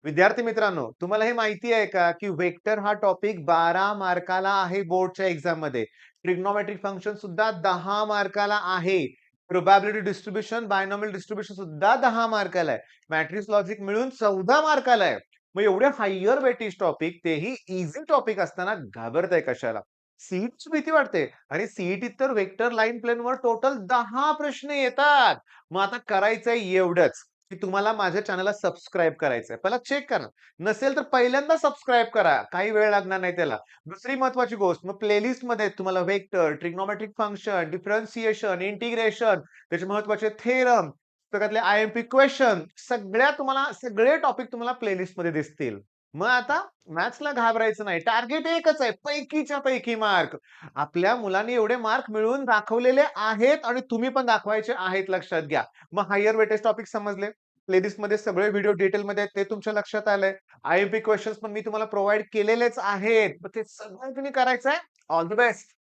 विद्यार्थी मित्रांनो, तुम्हाला हे माहिती आहे का, की वेक्टर हा टॉपिक 12 मार्काला आहे बोर्डच्या एक्झाममध्ये. ट्रिग्नोमेट्रिक फंक्शन सुद्धा 10 मार्काला आहे. प्रोबॅबिलिटी डिस्ट्रिब्युशन, बायनॉमियल डिस्ट्रिब्युशन सुद्धा 10 मार्काला आहे. मॅट्रिक्स लॉजिक मिळून 14 मार्काला आहे. मग एवढे हायर वेटेज टॉपिक, तेही ईझी टॉपिक असताना घाबरताय कशाला? सीईटीची भीती वाटते आणि सीईटीत तर वेक्टर लाईन प्लेनवर टोटल 10 प्रश्न येतात. मग आता करायचंय एवढंच, की तुम्हाला माझ्या चॅनलला सबस्क्राईब करायचंय. पहिला चेक करा. नसेल तर पहिल्यांदा सबस्क्राईब करा. काही वेळ लागणार नाही त्याला. दुसरी महत्त्वाची गोष्ट, मग प्लेलिस्टमध्ये तुम्हाला vector, trigonometric function, differentiation, integration, त्याचे महत्त्वाचे थेरम, पुस्तकातले आय-एम-पी क्वेशन तुम्हाला सगळे टॉपिक तुम्हाला प्लेलिस्टमध्ये दिसतील. मग आता मॅथ्सला घाबरायचं नाही. टार्गेट एकच आहे, पैकीच्या पैकी मार्क. आपल्या मुलांनी एवढे मार्क मिळवून दाखवलेले आहेत आणि तुम्ही पण दाखवायचे आहेत लक्षात घ्या. मग हायर वेटेज टॉपिक समजले. प्लेलिस्टमध्ये सगळे व्हिडिओ डिटेलमध्ये आहेत ते तुमच्या लक्षात आलंय. आय-एम-पी क्वेशन्स पण मी तुम्हाला प्रोव्हाईड केलेलेच आहेत. मग ते सगळं तुम्ही करायचंय. All the best.